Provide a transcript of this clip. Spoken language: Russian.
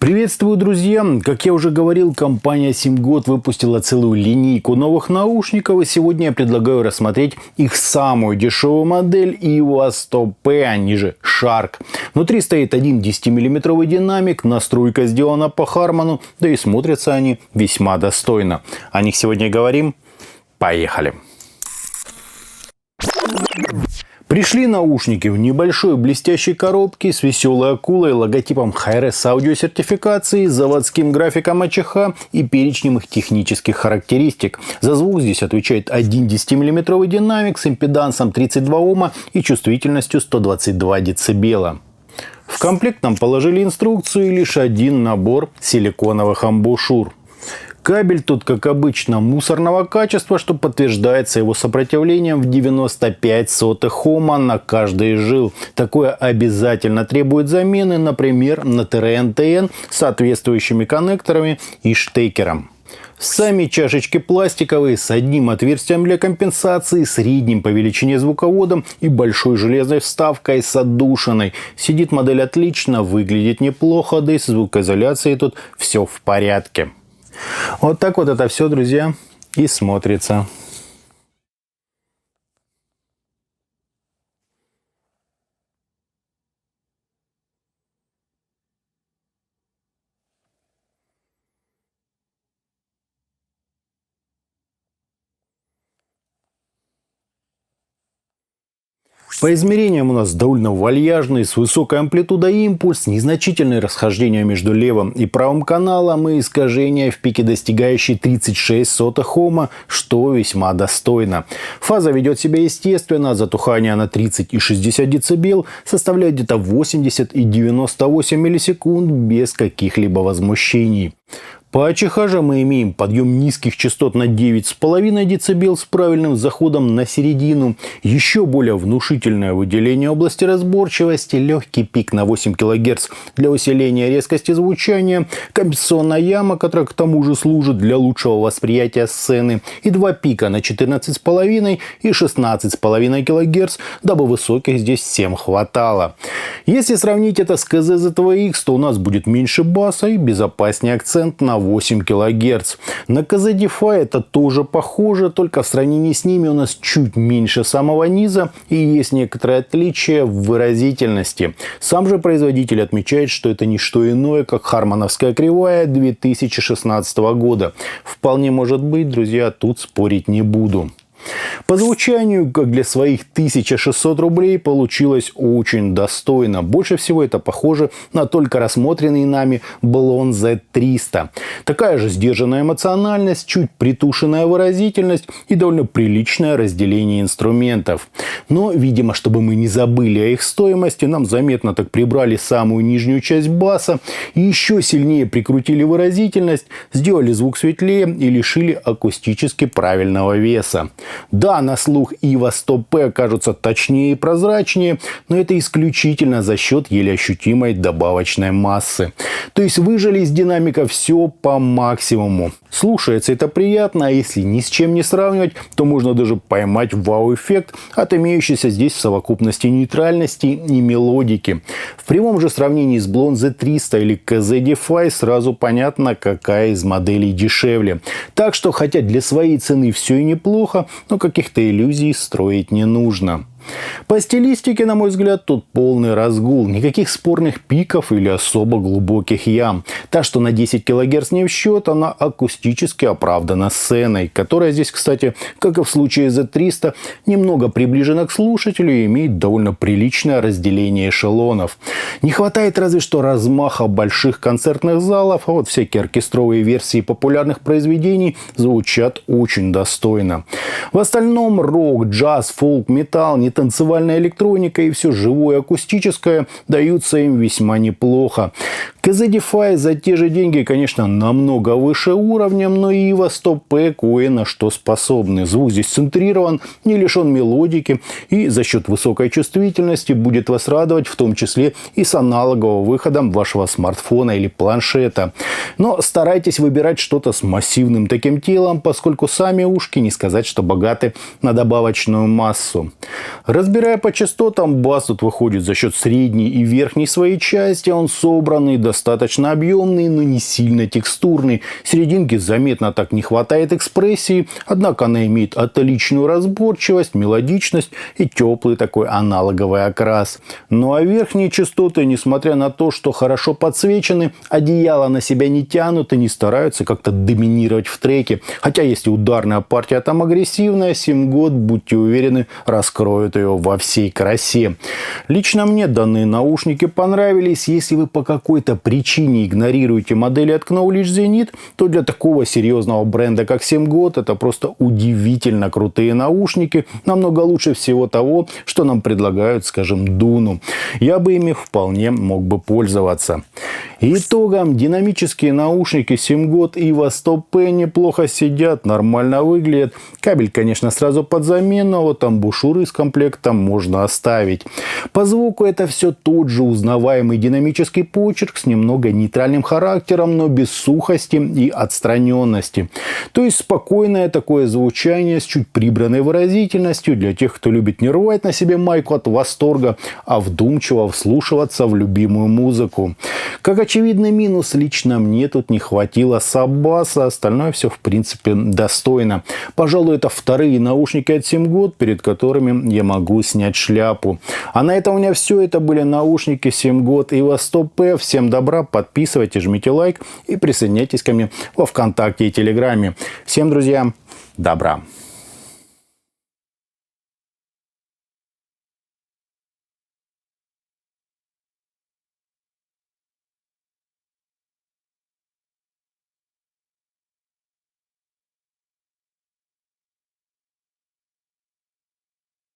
Приветствую, друзья! Как я уже говорил, компания SIMGOD выпустила целую линейку новых наушников, и сегодня я предлагаю рассмотреть их самую дешевую модель EVO 100P, они же Shark. Внутри стоит один 10-мм динамик, настройка сделана по Harman, да и смотрятся они весьма достойно. О них сегодня говорим. Поехали! Пришли наушники в небольшой блестящей коробке с веселой акулой, логотипом Hi-Res аудиосертификации, заводским графиком АЧХ и перечнем их технических характеристик. За звук здесь отвечает один 10-мм динамик с импедансом 32 Ома и чувствительностью 122 дБ. В комплект нам положили инструкцию и лишь один набор силиконовых амбушюр. Кабель тут, как обычно, мусорного качества, что подтверждается его сопротивлением в 95 сотых Ома на каждый из жил. Такое обязательно требует замены, например, на ТРН-ТН с соответствующими коннекторами и штекером. Сами чашечки пластиковые с одним отверстием для компенсации, средним по величине звуководом и большой железной вставкой с отдушиной. Сидит модель отлично, выглядит неплохо, да и с звукоизоляцией тут все в порядке. Вот так вот это все, друзья, и смотрится. По измерениям у нас довольно вальяжный, с высокой амплитудой импульс, незначительные расхождения между левым и правым каналом и искажения в пике, достигающие 36 сотых Ома, что весьма достойно. Фаза ведет себя естественно, затухание на 30 и 60 дБ составляет где-то 80 и 98 миллисекунд без каких-либо возмущений. По АЧХ же мы имеем подъем низких частот на 9,5 дБ с правильным заходом на середину, еще более внушительное выделение области разборчивости, легкий пик на 8 кГц для усиления резкости звучания, компенсационная яма, которая к тому же служит для лучшего восприятия сцены, и два пика на 14,5 и 16,5 кГц, дабы высоких здесь всем хватало. Если сравнить это с KZ-ZVX, то у нас будет меньше баса и безопаснее акцент на 8 кГц. На KZ-Defy это тоже похоже, только в сравнении с ними у нас чуть меньше самого низа и есть некоторые отличия в выразительности. Сам же производитель отмечает, что это не что иное, как хармановская кривая 2016 года. Вполне может быть, друзья, тут спорить не буду. По звучанию, как для своих 1600 рублей, получилось очень достойно. Больше всего это похоже на только рассмотренный нами Balon Z300. Такая же сдержанная эмоциональность, чуть притушенная выразительность и довольно приличное разделение инструментов. Но, видимо, чтобы мы не забыли о их стоимости, нам заметно так прибрали самую нижнюю часть баса и еще сильнее прикрутили выразительность, сделали звук светлее и лишили акустически правильного веса. Да, на слух EVO 100P кажутся точнее и прозрачнее, но это исключительно за счет еле ощутимой добавочной массы. То есть выжали из динамика все по максимуму. Слушается это приятно, а если ни с чем не сравнивать, то можно даже поймать вау-эффект от имеющейся здесь в совокупности нейтральности и мелодики. В прямом же сравнении с Balon Z300 или KZ-Defy сразу понятно, какая из моделей дешевле. Так что, хотя для своей цены все и неплохо, но каких-то иллюзий строить не нужно. По стилистике, на мой взгляд, тут полный разгул. Никаких спорных пиков или особо глубоких ям. Та, что на 10 кГц не в счет, она акустически оправдана сценой, которая здесь, кстати, как и в случае Z300, немного приближена к слушателю и имеет довольно приличное разделение эшелонов. Не хватает разве что размаха больших концертных залов, а вот всякие оркестровые версии популярных произведений звучат очень достойно. В остальном рок, джаз, фолк, металл, не танцевальная электроника и все живое акустическое даются им весьма неплохо. KZ-Defy за те же деньги, конечно, намного выше уровнем, но и EVO 100P кое на что способны. Звук здесь центрирован, не лишен мелодики и за счет высокой чувствительности будет вас радовать, в том числе и с аналоговым выходом вашего смартфона или планшета. Но старайтесь выбирать что-то с массивным таким телом, поскольку сами ушки не сказать, что богаты на добавочную массу. Разбирая по частотам, бас тут выходит за счет средней и верхней своей части. Он собранный, достаточно объемный, но не сильно текстурный. Серединке заметно так не хватает экспрессии, однако она имеет отличную разборчивость, мелодичность и теплый такой аналоговый окрас. Ну а верхние частоты, несмотря на то, что хорошо подсвечены, одеяло на себя не тянут и не стараются как-то доминировать в треке. Хотя если ударная партия там агрессивная, Симгод, будьте уверены, раскроют ее во всей красе. Лично мне данные наушники понравились. Если вы по какой-то причине игнорируете модели от Knowledge Zenith, то для такого серьезного бренда, как Симгод, это просто удивительно крутые наушники. Намного лучше всего того, что нам предлагают, скажем, Дуну. Я бы ими вполне мог бы пользоваться. Итогом, динамические наушники Симгод EVO 100P неплохо сидят, нормально выглядят. Кабель, конечно, сразу под замену, вот амбушюры с комплектом можно оставить. По звуку это все тот же узнаваемый динамический почерк с немного нейтральным характером, но без сухости и отстраненности. То есть спокойное такое звучание с чуть прибранной выразительностью для тех, кто любит не рвать на себе майку от восторга, а вдумчиво вслушиваться в любимую музыку. Как очевидный минус, лично мне тут не хватило саббаса, остальное все в принципе достойно. Пожалуй, это вторые наушники от Симгод, перед которыми я могу снять шляпу. А на этом у меня все. Это были наушники Симгод EVO 100P. Всем добра, подписывайтесь, жмите лайк и присоединяйтесь ко мне во ВКонтакте и Телеграме. Всем, друзья, добра.